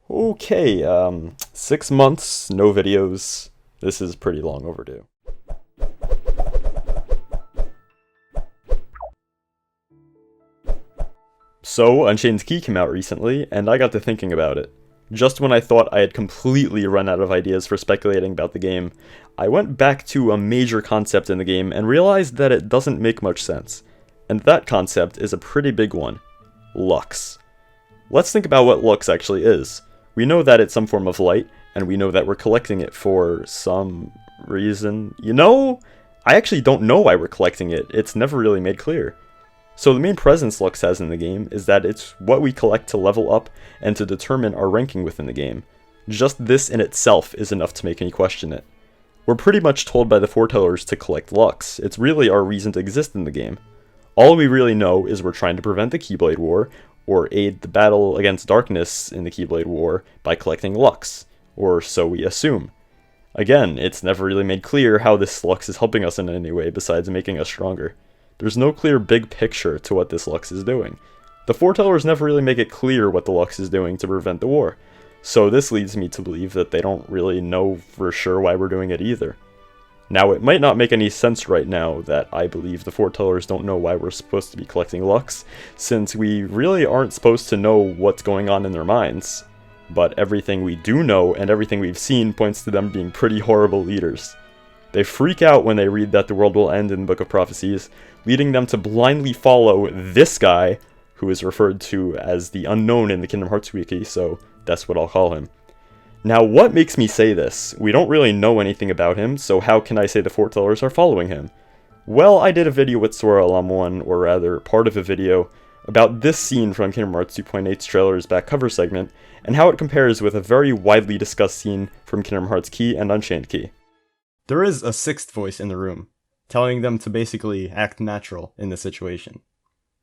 Okay, 6 months, no videos. This is pretty long overdue. So, Unchained Key came out recently, and I got to thinking about it. Just when I thought I had completely run out of ideas for speculating about the game, I went back to a major concept in the game and realized that it doesn't make much sense. And that concept is a pretty big one. LUX. Let's think about what LUX actually is. We know that it's some form of light, and we know that we're collecting it for some reason. I actually don't know why we're collecting it. It's never really made clear. So the main presence LUX has in the game is that it's what we collect to level up and to determine our ranking within the game. Just this in itself is enough to make me question it. We're pretty much told by the Foretellers to collect LUX. It's really our reason to exist in the game. All we really know is we're trying to prevent the Keyblade War, or aid the battle against darkness in the Keyblade War by collecting LUX, or so we assume. Again, it's never really made clear how this LUX is helping us in any way besides making us stronger. There's no clear big picture to what this LUX is doing. The Foretellers never really make it clear what the LUX is doing to prevent the war, so this leads me to believe that they don't really know for sure why we're doing it either. Now, it might not make any sense right now that I believe the Foretellers don't know why we're supposed to be collecting LUX, since we really aren't supposed to know what's going on in their minds. But everything we do know and everything we've seen points to them being pretty horrible leaders. They freak out when they read that the world will end in the Book of Prophecies, leading them to blindly follow this guy, who is referred to as the Unknown in the Kingdom Hearts wiki, so that's what I'll call him. Now, what makes me say this? We don't really know anything about him, so how can I say the Foretellers are following him? Well, I did a video with Sora Alum 1, or rather, part of a video, about this scene from Kingdom Hearts 2.8's trailer's back cover segment, and how it compares with a very widely discussed scene from Kingdom Hearts Key and Unchained Key. There is a sixth voice in the room, telling them to basically act natural in this situation.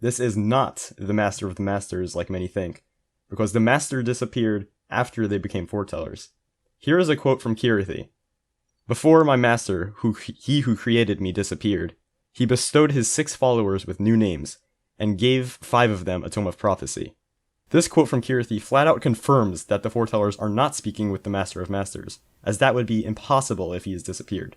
This is not the Master of the Masters like many think, because the Master disappeared after they became Foretellers. Here is a quote from Kirthi. "Before my master, he who created me, disappeared, he bestowed his 6 followers with new names, and gave 5 of them a tome of prophecy." This quote from Kirthi flat out confirms that the Foretellers are not speaking with the Master of Masters, as that would be impossible if he has disappeared.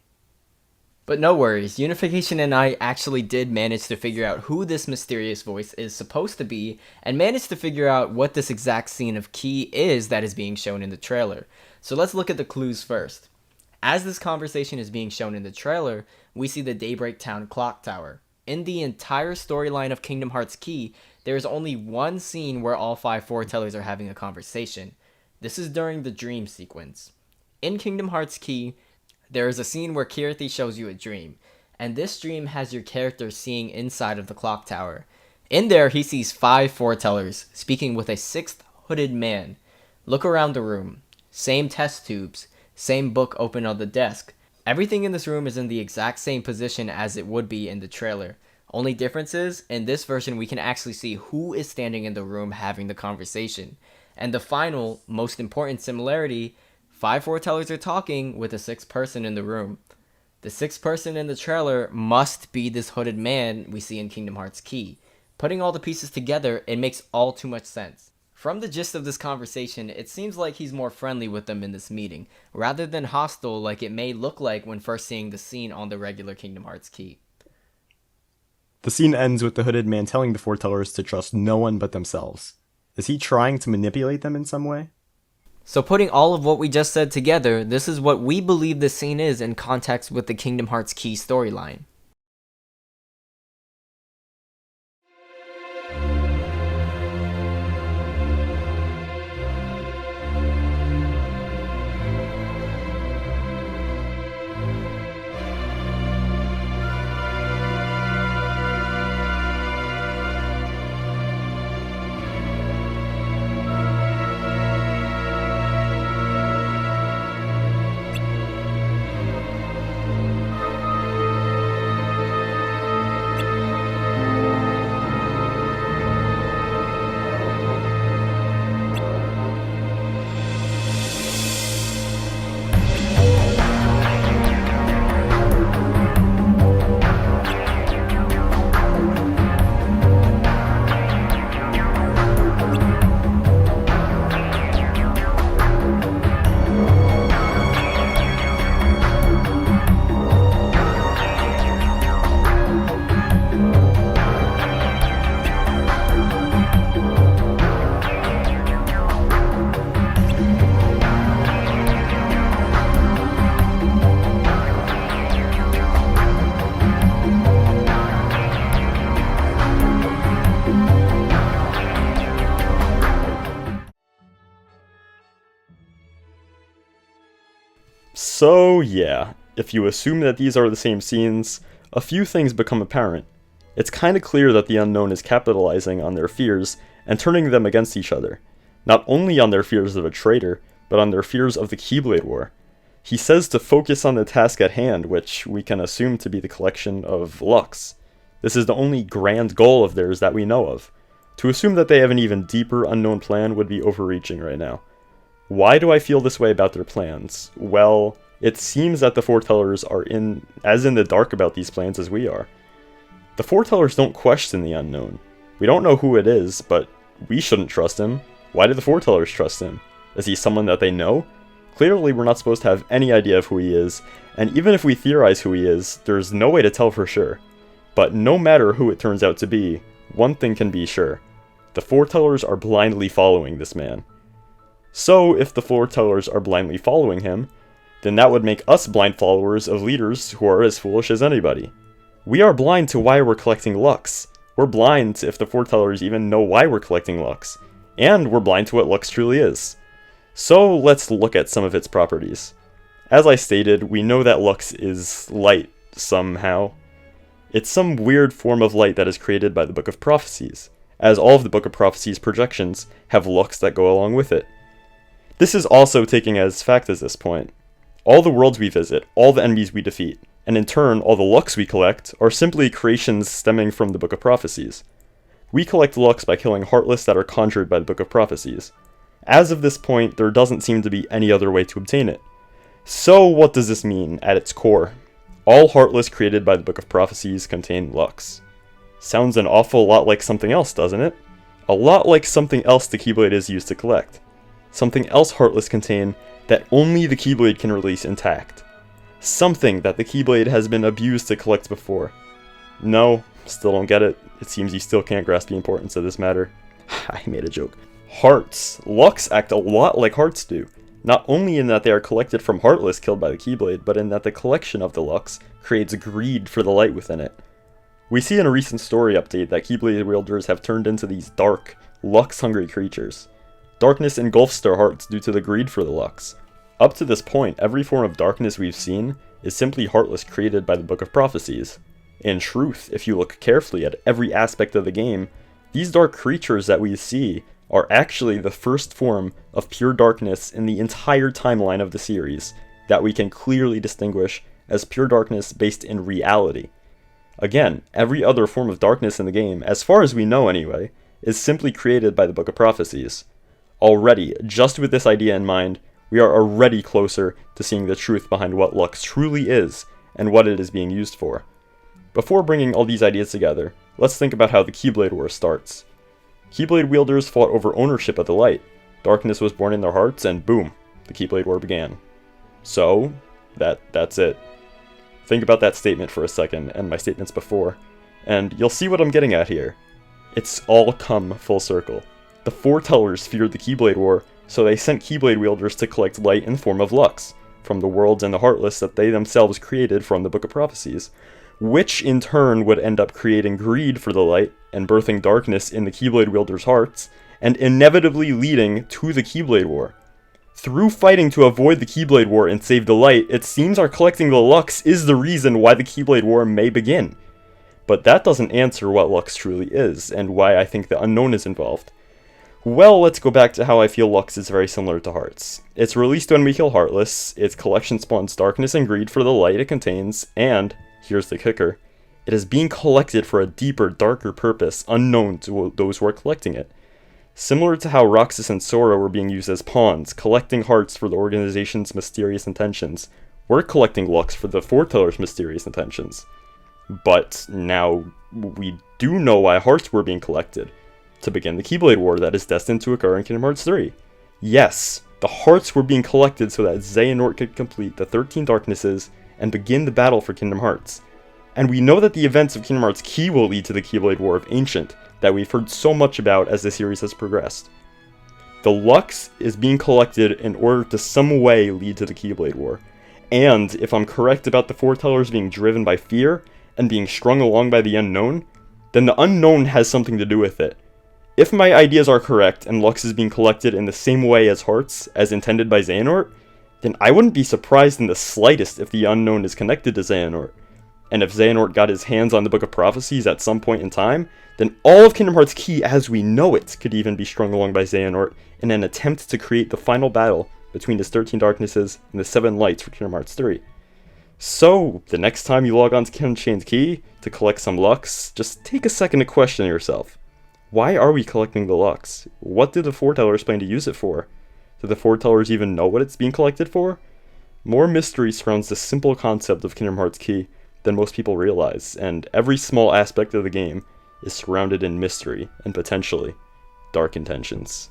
But no worries, Unification and I actually did manage to figure out who this mysterious voice is supposed to be, and managed to figure out what this exact scene of Key is that is being shown in the trailer. So let's look at the clues first. As this conversation is being shown in the trailer, we see the Daybreak Town clock tower. In the entire storyline of Kingdom Hearts Key, there is only one scene where all 5 Foretellers are having a conversation. This is during the dream sequence. In Kingdom Hearts Key, there is a scene where Kirthi shows you a dream, and this dream has your character seeing inside of the clock tower. In there, he sees 5 Foretellers speaking with a 6th hooded man. Look around the room. Same test tubes, same book open on the desk. Everything in this room is in the exact same position as it would be in the trailer. Only difference is, in this version, we can actually see who is standing in the room having the conversation. And the final, most important similarity, 5 Foretellers are talking with a 6th person in the room. The 6th person in the trailer must be this hooded man we see in Kingdom Hearts Key. Putting all the pieces together, it makes all too much sense. From the gist of this conversation, it seems like he's more friendly with them in this meeting, rather than hostile like it may look like when first seeing the scene on the regular Kingdom Hearts Key. The scene ends with the hooded man telling the Foretellers to trust no one but themselves. Is he trying to manipulate them in some way? So putting all of what we just said together, this is what we believe this scene is in context with the Kingdom Hearts Key storyline. So yeah, if you assume that these are the same scenes, a few things become apparent. It's kinda clear that the Unknown is capitalizing on their fears and turning them against each other. Not only on their fears of a traitor, but on their fears of the Keyblade War. He says to focus on the task at hand, which we can assume to be the collection of LUX. This is the only grand goal of theirs that we know of. To assume that they have an even deeper unknown plan would be overreaching right now. Why do I feel this way about their plans? Well, it seems that the Foretellers are as in the dark about these plans as we are. The Foretellers don't question the Unknown. We don't know who it is, but we shouldn't trust him. Why do the Foretellers trust him? Is he someone that they know? Clearly we're not supposed to have any idea of who he is, and even if we theorize who he is, there's no way to tell for sure. But no matter who it turns out to be, one thing can be sure. The Foretellers are blindly following this man. So, if the Foretellers are blindly following him, then that would make us blind followers of leaders who are as foolish as anybody. We are blind to why we're collecting LUX. We're blind if the Foretellers even know why we're collecting LUX. And we're blind to what LUX truly is. So let's look at some of its properties. As I stated, we know that LUX is light somehow. It's some weird form of light that is created by the Book of Prophecies, as all of the Book of Prophecies projections have LUX that go along with it. This is also taken as fact at this point. All the worlds we visit, all the enemies we defeat, and in turn all the LUX we collect, are simply creations stemming from the Book of Prophecies. We collect LUX by killing Heartless that are conjured by the Book of Prophecies. As of this point, there doesn't seem to be any other way to obtain it. So what does this mean at its core? All Heartless created by the Book of Prophecies contain LUX. Sounds an awful lot like something else, doesn't it? A lot like something else the Keyblade is used to collect. Something else Heartless contain that only the Keyblade can release intact. Something that the Keyblade has been abused to collect before. No, still don't get it. It seems you still can't grasp the importance of this matter. I made a joke. Hearts. LUX act a lot like hearts do. Not only in that they are collected from Heartless killed by the Keyblade, but in that the collection of the LUX creates greed for the light within it. We see in a recent story update that Keyblade wielders have turned into these dark, LUX-hungry creatures. Darkness engulfs their hearts due to the greed for the LUX. Up to this point, every form of darkness we've seen is simply Heartless created by the Book of Prophecies. In truth, if you look carefully at every aspect of the game, these dark creatures that we see are actually the first form of pure darkness in the entire timeline of the series that we can clearly distinguish as pure darkness based in reality. Again, every other form of darkness in the game, as far as we know anyway, is simply created by the Book of Prophecies. Already, just with this idea in mind, we are already closer to seeing the truth behind what LUX truly is and what it is being used for. Before bringing all these ideas together, let's think about how the Keyblade War starts. Keyblade wielders fought over ownership of the light. Darkness was born in their hearts, and boom, the Keyblade War began. So, that's it. Think about that statement for a second, and my statements before, and you'll see what I'm getting at here. It's all come full circle. The Foretellers feared the Keyblade War, so they sent Keyblade wielders to collect light in the form of LUX, from the worlds and the Heartless that they themselves created from the Book of Prophecies, which in turn would end up creating greed for the light and birthing darkness in the Keyblade wielders' hearts, and inevitably leading to the Keyblade War. Through fighting to avoid the Keyblade War and save the light, it seems our collecting the LUX is the reason why the Keyblade War may begin. But that doesn't answer what LUX truly is, and why I think the Unknown is involved. Well, let's go back to how I feel LUX is very similar to Hearts. It's released when we kill Heartless, its collection spawns darkness and greed for the light it contains, and, here's the kicker, it is being collected for a deeper, darker purpose unknown to those who are collecting it. Similar to how Roxas and Sora were being used as pawns, collecting hearts for the organization's mysterious intentions, we're collecting LUX for the Foretellers' mysterious intentions. But now, we do know why hearts were being collected. To begin the Keyblade War that is destined to occur in Kingdom Hearts 3. Yes, the hearts were being collected so that Xehanort could complete the 13 Darknesses and begin the battle for Kingdom Hearts. And we know that the events of Kingdom Hearts Key will lead to the Keyblade War of Ancient, that we've heard so much about as the series has progressed. The LUX is being collected in order to some way lead to the Keyblade War. And if I'm correct about the Foretellers being driven by fear and being strung along by the Unknown, then the Unknown has something to do with it. If my ideas are correct and LUX is being collected in the same way as Hearts, as intended by Xehanort, then I wouldn't be surprised in the slightest if the unknown is connected to Xehanort. And if Xehanort got his hands on the Book of Prophecies at some point in time, then all of Kingdom Hearts Key as we know it could even be strung along by Xehanort in an attempt to create the final battle between his 13 Darknesses and the 7 Lights for Kingdom Hearts 3. So, the next time you log on to Unchained Key to collect some LUX, just take a second to question yourself. Why are we collecting the LUX? What did the Foretellers plan to use it for? Do the Foretellers even know what it's being collected for? More mystery surrounds the simple concept of Kingdom Hearts Key than most people realize, and every small aspect of the game is surrounded in mystery and potentially dark intentions.